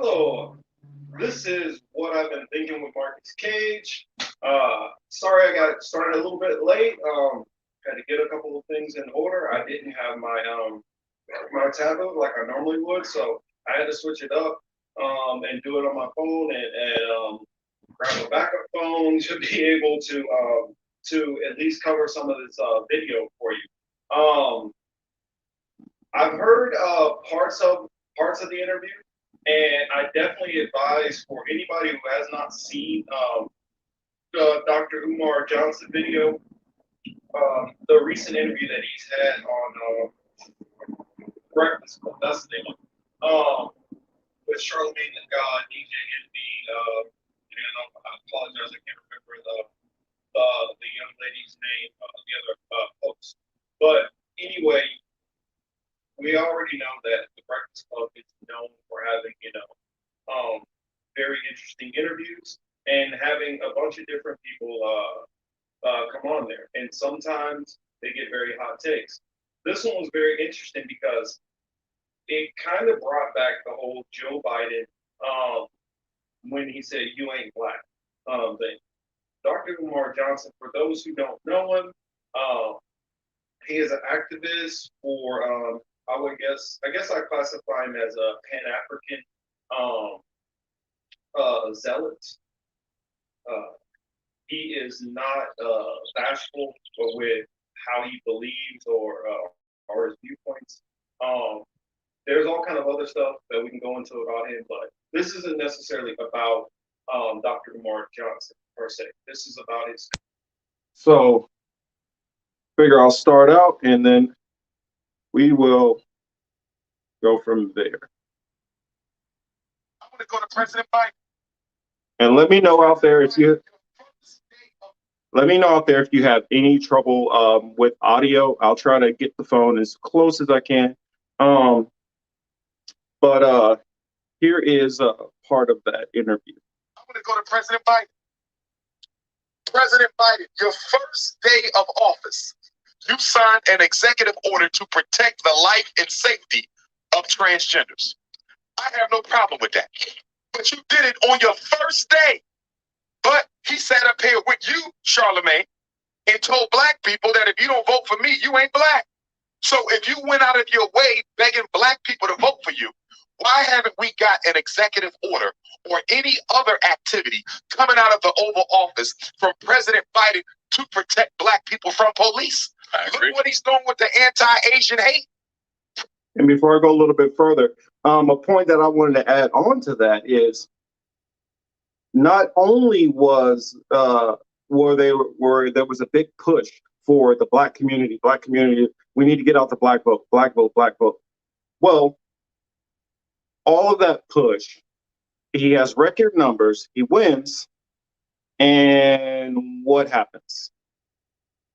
So this is what I've been thinking with Marcus Cage. Sorry I got started a little bit late. Had to get a couple of things in order. I didn't have my tablet like I normally would, so I had to switch it up and do it on my phone and grab a backup phone to be able to at least cover some of this video for you. I've heard parts of the interview, and I definitely advise for anybody who has not seen the Dr. Umar Johnson video, the recent interview that he's had on Breakfast Club. That's the name of it. With Charlamagne the God, DJ Envy, and I apologize, I can't remember the young lady's name, the other folks. But anyway, we already know that the Breakfast Club is known for having, very interesting interviews and having a bunch of different people come on there. And sometimes they get very hot takes. This one was very interesting because it kind of brought back the whole Joe Biden when he said, "You ain't black" thing. Dr. Umar Johnson, for those who don't know him, he is an activist for I guess I classify him as a Pan-African zealot. He is not bashful with how he believes or his viewpoints. There's all kind of other stuff that we can go into about him, but this isn't necessarily about Dr. Umar Johnson per se. This is about his. So, figure I'll start out and then we will go from there. I want to go to President Biden. And let me know out there if you have any trouble with audio. I'll try to get the phone as close as I can. But here is a part of that interview. I want to go to President Biden. President Biden, your first day of office, you signed an executive order to protect the life and safety of transgenders. I have no problem with that. But you did it on your first day. But he sat up here with you, Charlamagne, and told black people that if you don't vote for me, you ain't black. So if you went out of your way begging black people to vote for you, why haven't we got an executive order or any other activity coming out of the Oval Office from President Biden to protect black people from police? Look what he's doing with the anti-Asian hate. And before I go a little bit further, a point that I wanted to add on to that is not only was there was a big push for the black community, we need to get out the black vote. Well, all of that push, he has record numbers, he wins, and what happens?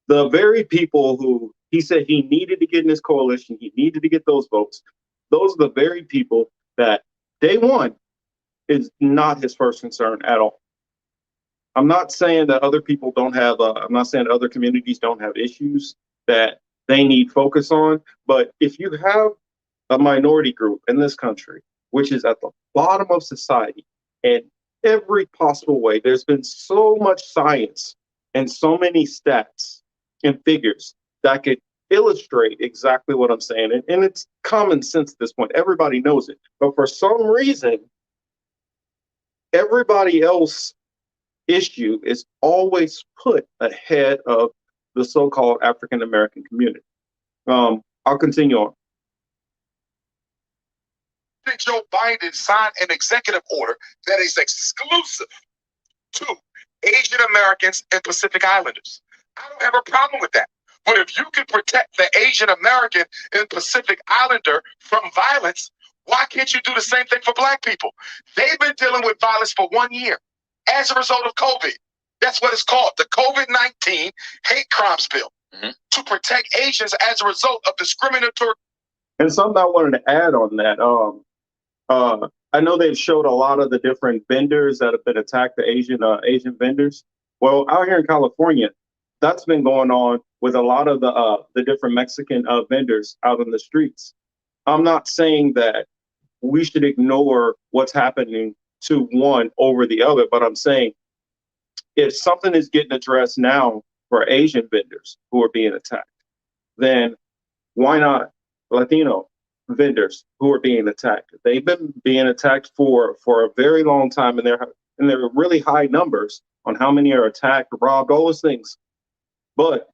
The very people who he said he needed to get in his coalition, he needed to get those votes, those are the very people that day one is not his first concern at all. I'm not saying that other people don't have, I'm not saying other communities don't have issues that they need focus on, but if you have a minority group in this country, which is at the bottom of society in every possible way, there's been so much science and so many stats and figures that could illustrate exactly what I'm saying. And it's common sense at this point. Everybody knows it. But for some reason, everybody else issue is always put ahead of the so-called African American community. I'll continue on. Joe Biden signed an executive order that is exclusive to Asian Americans and Pacific Islanders. I don't have a problem with that. But if you can protect the Asian American and Pacific Islander from violence, why can't you do the same thing for black people? They've been dealing with violence for 1 year as a result of COVID. That's what it's called, the COVID-19 hate crimes bill, to protect Asians as a result of discriminatory. And something I wanted to add on that, I know they've showed a lot of the different vendors that have been attacked, the Asian vendors. Well, out here in California, that's been going on with a lot of the different Mexican vendors out in the streets. I'm not saying that we should ignore what's happening to one over the other. But I'm saying if something is getting addressed now for Asian vendors who are being attacked, then why not Latino vendors who are being attacked? They've been being attacked for a very long time, and they're really high numbers on how many are attacked, robbed, all those things. But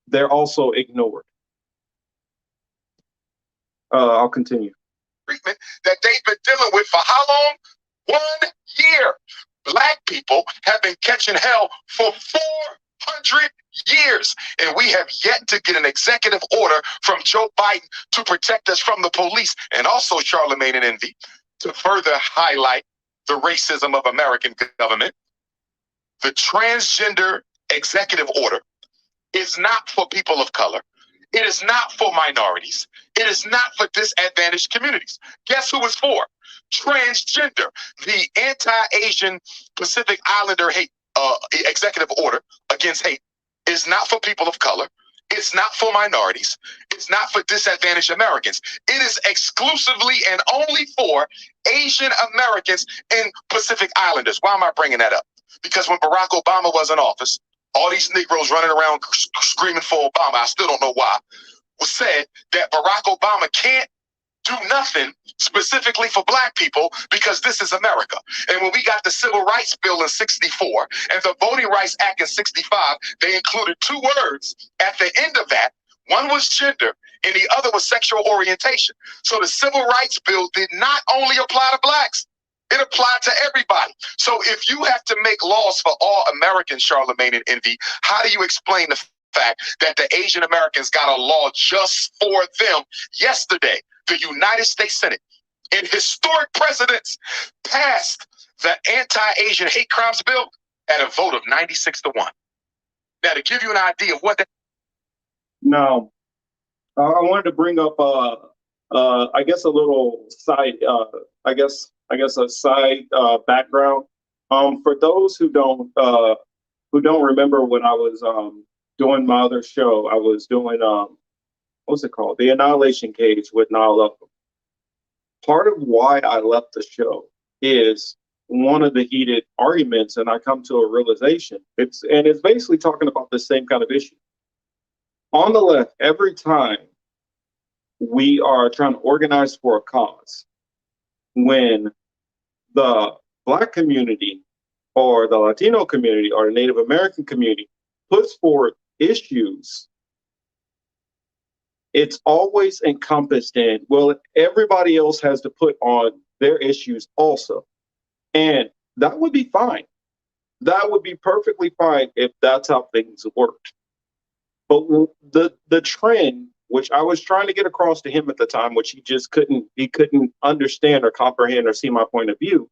they're also ignored. I'll continue. Treatment that they've been dealing with for how long? 1 year. Black people have been catching hell for 400 years, and we have yet to get an executive order from Joe Biden to protect us from the police, and also Charlemagne and Envy, to further highlight the racism of American government. The transgender executive order is not for people of color. It is not for minorities. It is not for disadvantaged communities. Guess who it's for? Transgender. The anti-Asian Pacific Islander hate executive order against hate is not for people of color. It's not for minorities. It's not for disadvantaged Americans. It is exclusively and only for Asian Americans and Pacific Islanders. Why am I bringing that up? Because when Barack Obama was in office, all these Negroes running around screaming for Obama, I still don't know why, was said that Barack Obama can't do nothing specifically for black people because this is America. And when we got the Civil Rights Bill in 64 and the Voting Rights Act in 65, they included two words at the end of that. One was gender and the other was sexual orientation. So the Civil Rights Bill did not only apply to blacks, it applied to everybody. So if you have to make laws for all Americans, Charlemagne and Envy, how do you explain the fact that the Asian Americans got a law just for them? Yesterday, the United States Senate, in historic precedence, passed the anti-Asian hate crimes bill at a vote of 96-1. Now, to give you an idea of what that... Now, I wanted to bring up, I guess, a little side, a side background. For those who don't remember, when I was doing my other show, I was doing what's it called? The Annihilation Cage with Niall Upham. Part of why I left the show is one of the heated arguments, and I come to a realization. It's basically talking about the same kind of issue. On the left, every time we are trying to organize for a cause, when the Black community or the Latino community or the Native American community puts forward issues, it's always encompassed in, well, everybody else has to put on their issues also. And that would be fine. That would be perfectly fine if that's how things worked. But the trend, which I was trying to get across to him at the time, which he couldn't understand or comprehend or see my point of view,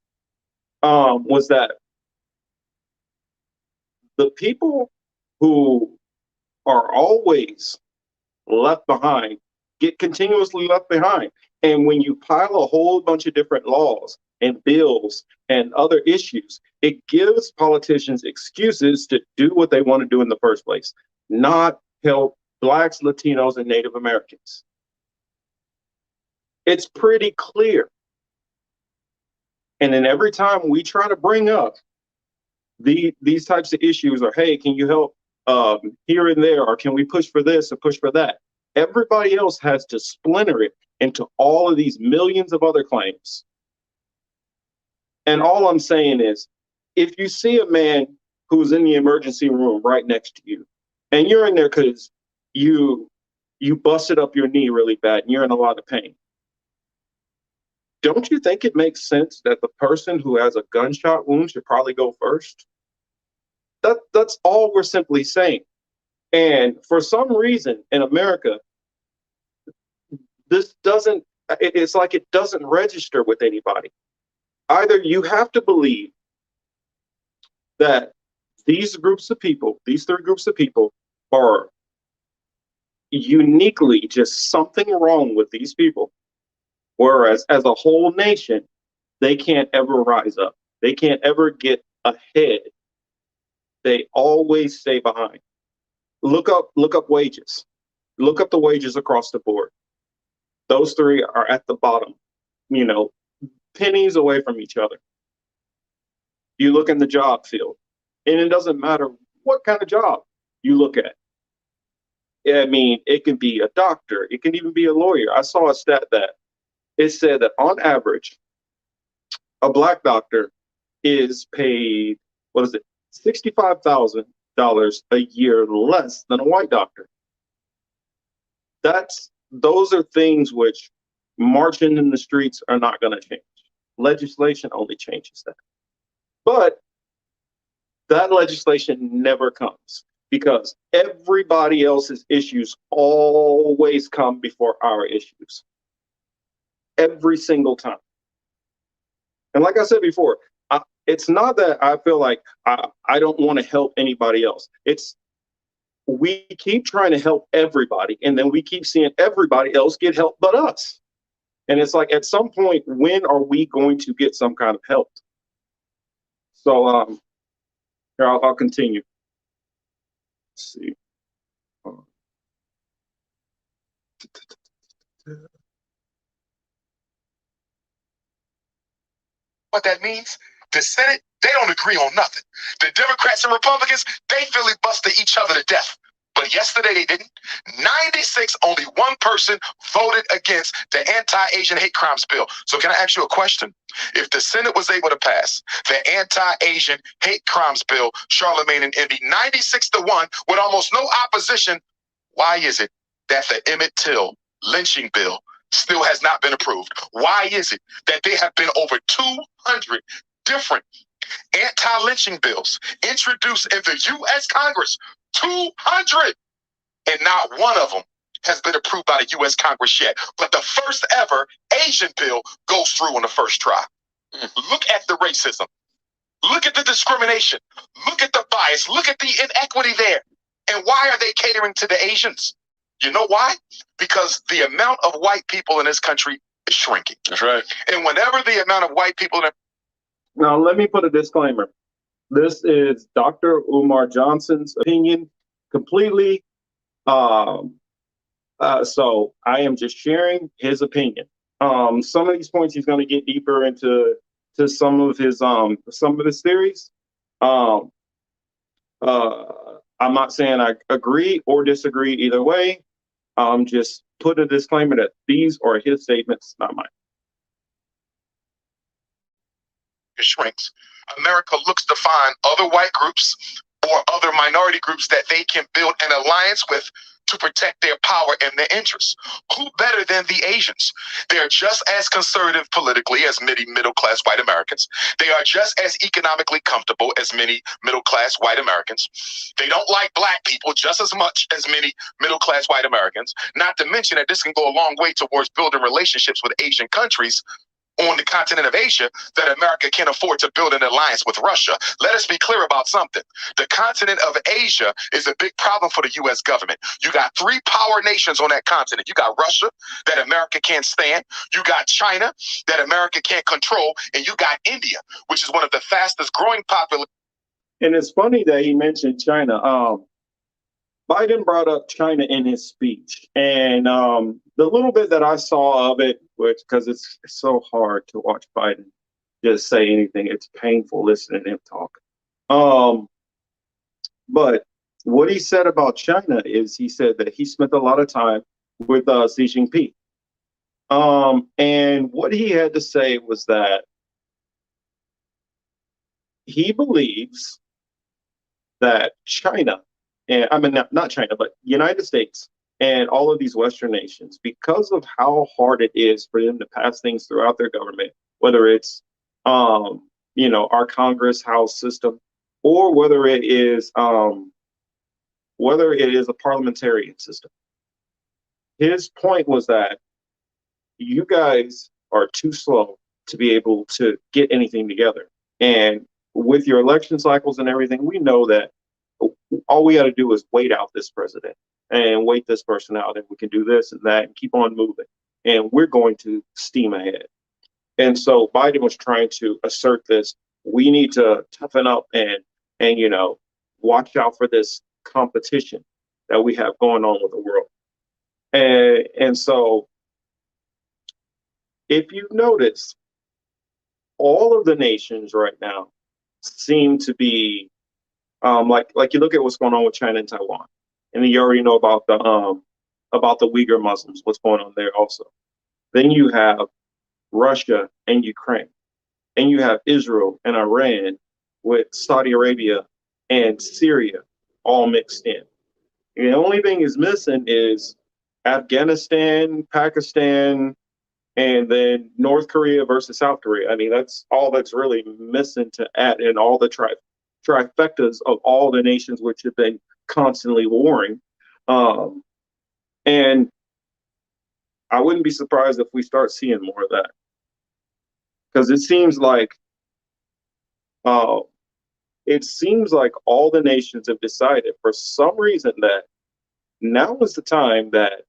was that the people who are always left behind get continuously left behind. And when you pile a whole bunch of different laws and bills and other issues, it gives politicians excuses to do what they want to do in the first place, not help Blacks, Latinos, and Native Americans. It's pretty clear. And then every time we try to bring up these types of issues, or hey, can you help here and there, or can we push for this or push for that? Everybody else has to splinter it into all of these millions of other claims. And all I'm saying is, if you see a man who's in the emergency room right next to you, and you're in there because you busted up your knee really bad and you're in a lot of pain, don't you think it makes sense that the person who has a gunshot wound should probably go first? That's all we're simply saying. And for some reason in America, it's like it doesn't register with anybody. Either you have to believe that these three groups of people are uniquely just something wrong with these people, whereas as a whole nation, they can't ever rise up. They can't ever get ahead. They always stay behind. Look up wages. Look up the wages across the board. Those three are at the bottom. you know, pennies away from each other. You look in the job field, and it doesn't matter what kind of job you look at. I mean, it can be a doctor, it can even be a lawyer. I saw a stat that it said that on average, a black doctor is paid, what is it, $65,000 a year less than a white doctor. Those are things which marching in the streets are not going to change. Legislation only changes that. But that legislation never comes because everybody else's issues always come before our issues. Every single time. And like I said before, it's not that I feel like I don't want to help anybody else. It's we keep trying to help everybody, and then we keep seeing everybody else get help but us. And it's like, at some point, when are we going to get some kind of help? So here, I'll continue. Let's see. What that means? The Senate, they don't agree on nothing. The Democrats and Republicans, they filibuster each other to death. But yesterday they didn't. 96, only one person voted against the anti-Asian hate crimes bill. So can I ask you a question? If the Senate was able to pass the anti-Asian hate crimes bill, Charlemagne and Envy, 96-1 with almost no opposition, why is it that the Emmett Till lynching bill still has not been approved? Why is it that there have been over 200 different anti-lynching bills introduced in the U.S. Congress? 200! And not one of them has been approved by the U.S. Congress yet. But the first ever Asian bill goes through on the first try. Look at the racism. Look at the discrimination. Look at the bias. Look at the inequity there. And why are they catering to the Asians? You know why? Because the amount of white people in this country is shrinking. That's right. And whenever the amount of white people in Now, let me put a disclaimer. This is Dr. Umar Johnson's opinion completely. So I am just sharing his opinion. Some of these points he's going to get deeper into some of his theories. I'm not saying I agree or disagree either way. Just put a disclaimer that these are his statements, not mine. shrinks, America looks to find other white groups or other minority groups that they can build an alliance with to protect their power and their interests. Who better than the Asians? They are just as conservative politically as many middle-class white Americans. They are just as economically comfortable as many middle-class white Americans. They don't like black people just as much as many middle-class white Americans. Not to mention that this can go a long way towards building relationships with Asian countries on the continent of Asia that America can't afford to build an alliance with Russia. Let us be clear about something. The continent of Asia is a big problem for the U.S. government. You got three power nations on that continent. You got Russia that America can't stand. You got China that America can't control. And you got India, which is one of the fastest growing populations. And it's funny that he mentioned China. Biden brought up China in his speech, and the little bit that I saw of it, which because it's so hard to watch Biden just say anything, it's painful listening to him talk. But what he said about China is he said that he spent a lot of time with Xi Jinping, and what he had to say was that he believes that China. And I mean, not China, but United States and all of these Western nations, because of how hard it is for them to pass things throughout their government, whether it's, our Congress House system, or whether it is a parliamentarian system. His point was that you guys are too slow to be able to get anything together. And with your election cycles and everything, we know that all we got to do is wait out this president and wait this person out, and we can do this and that and keep on moving. And we're going to steam ahead. And so Biden was trying to assert this. We need to toughen up and watch out for this competition that we have going on with the world. And so if you notice, all of the nations right now seem to be like you look at what's going on with China and Taiwan, and you already know about the Uyghur Muslims, what's going on there also. Then you have Russia and Ukraine, and you have Israel and Iran with Saudi Arabia and Syria all mixed in. And the only thing is missing is Afghanistan, Pakistan, and then North Korea versus South Korea. I mean, that's all that's really missing to add in all the trifectas of all the nations which have been constantly warring. Um, and I wouldn't be surprised if we start seeing more of that because uh, it seems like all the nations have decided for some reason that now is the time that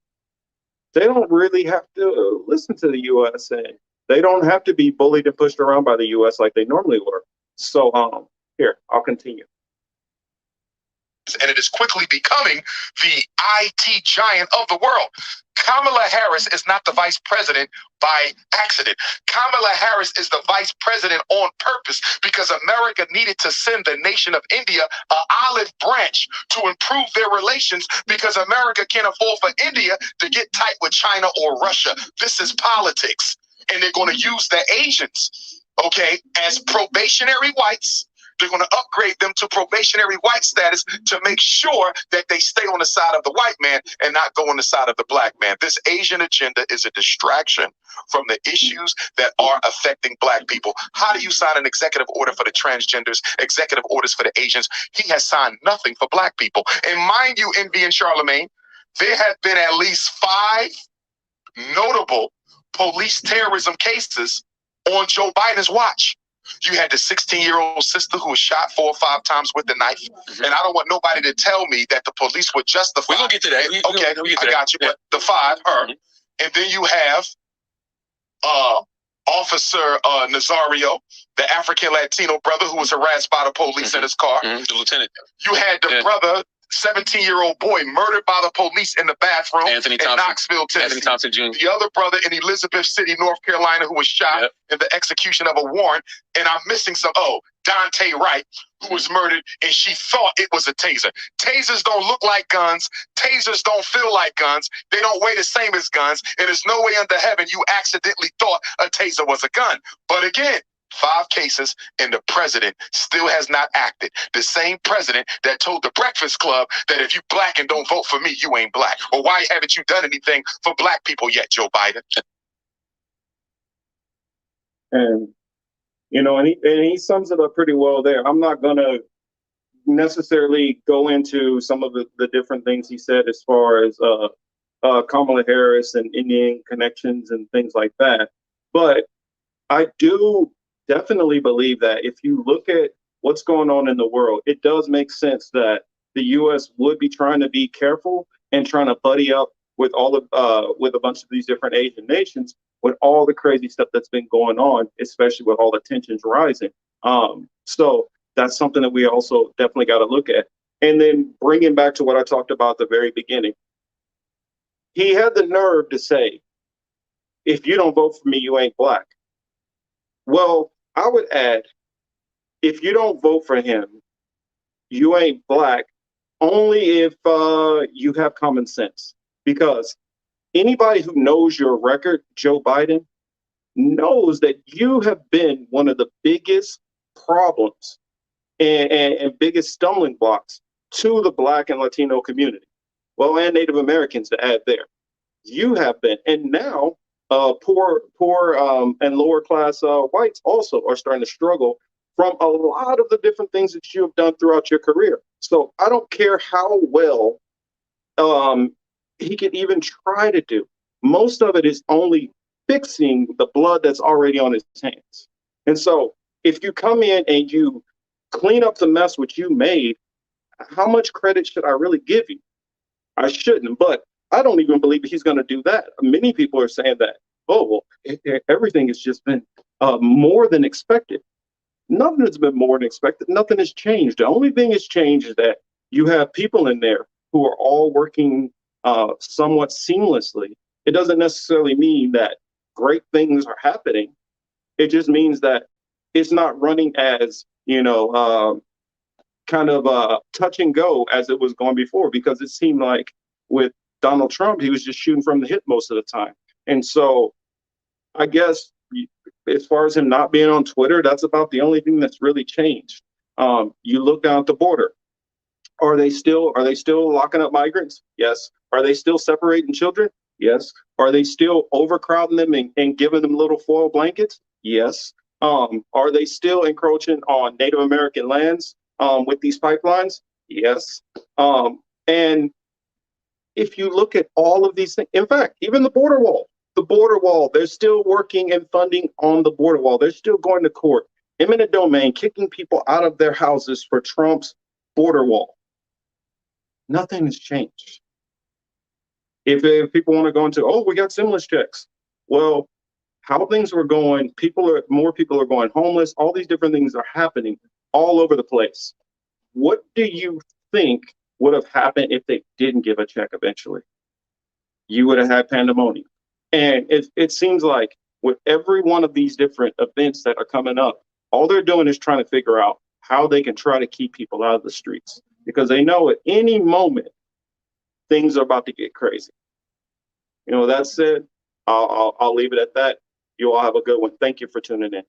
they don't really have to listen to the U.S. and they don't have to be bullied and pushed around by the U.S. like they normally were. So, here, I'll continue. And it is quickly becoming the IT giant of the world. Kamala Harris is not the vice president by accident. Kamala Harris is the vice president on purpose because America needed to send the nation of India an olive branch to improve their relations because America can't afford for India to get tight with China or Russia. This is politics. And they're going to use the Asians, okay, as probationary whites. They're going to upgrade them to probationary white status to make sure that they stay on the side of the white man and not go on the side of the black man. This Asian agenda is a distraction from the issues that are affecting black people. How do you sign an executive order for the transgenders, executive orders for the Asians? He has signed nothing for black people. And mind you, MB and Charlemagne, there have been at least 5 notable police terrorism cases on Joe Biden's watch. You had the 16-year-old sister who was shot 4 or 5 times with the knife. And I don't want nobody to tell me that the police would justify. We're going to get to that. I got you. Yeah. But the 5, her. And then you have Officer Nazario, the African Latino brother who was harassed by the police in his car. The lieutenant. You had the brother, 17-year-old boy, murdered by the police in the bathroom in Knoxville, Tennessee. Anthony Thompson Jr. The other brother in Elizabeth City, North Carolina, who was shot in the execution of a warrant. And I'm missing some. Dante Wright, who was murdered, and she thought it was a taser. Tasers don't look like guns. Tasers don't feel like guns. They don't weigh the same as guns. And there's no way under heaven you accidentally thought a taser was a gun. But again, 5 cases, and the president still has not acted. The same president that told the Breakfast Club that if you black and don't vote for me, you ain't black. Well, why haven't you done anything for black people yet, Joe Biden? And and he sums it up pretty well there. I'm not going to necessarily go into some of the different things he said as far as Kamala Harris and Indian connections and things like that. But I do definitely believe that if you look at what's going on in the world, it does make sense that the U.S. would be trying to be careful and trying to buddy up with with a bunch of these different Asian nations with all the crazy stuff that's been going on, especially with all the tensions rising. So that's something that we also definitely got to look at. And then bringing back to what I talked about at the very beginning, he had the nerve to say, if you don't vote for me, you ain't black. Well, I would add, if you don't vote for him, you ain't black only if you have common sense. Because anybody who knows your record, Joe Biden, knows that you have been one of the biggest problems and biggest stumbling blocks to the Black and Latino community. Well, and Native Americans to add there. You have been. And now poor and lower class whites also are starting to struggle from a lot of the different things that you have done throughout your career. So I don't care how well he can even try to do. Most of it is only fixing the blood that's already on his hands. And so if you come in and you clean up the mess which you made, how much credit should I really give you? I shouldn't, but I don't even believe he's going to do that. Many people are saying that, everything has just been more than expected. Nothing has been more than expected. Nothing has changed. The only thing that's changed is that you have people in there who are all working somewhat seamlessly. It doesn't necessarily mean that great things are happening. It just means that it's not running as, kind of touch and go as it was going before, because it seemed like with Donald Trump, he was just shooting from the hip most of the time. And so I guess as far as him not being on Twitter, that's about the only thing that's really changed. You look down at the border. Are they still locking up migrants? Yes. Are they still separating children? Yes. Are they still overcrowding them and giving them little foil blankets? Yes. Are they still encroaching on Native American lands with these pipelines? Yes. And if you look at all of these things, in fact, even the border wall, they're still working and funding on the border wall. They're still going to court, eminent domain, kicking people out of their houses for Trump's border wall. Nothing has changed. If people want to go into, oh, we got stimulus checks. Well, how things were going, more people are going homeless. All these different things are happening all over the place. What do you think would have happened if they didn't give a check eventually? You would have had pandemonium. And it seems like with every one of these different events that are coming up, all they're doing is trying to figure out how they can try to keep people out of the streets, because they know at any moment things are about to get crazy. That said, I'll leave it at that. You all have a good one. Thank you for tuning in.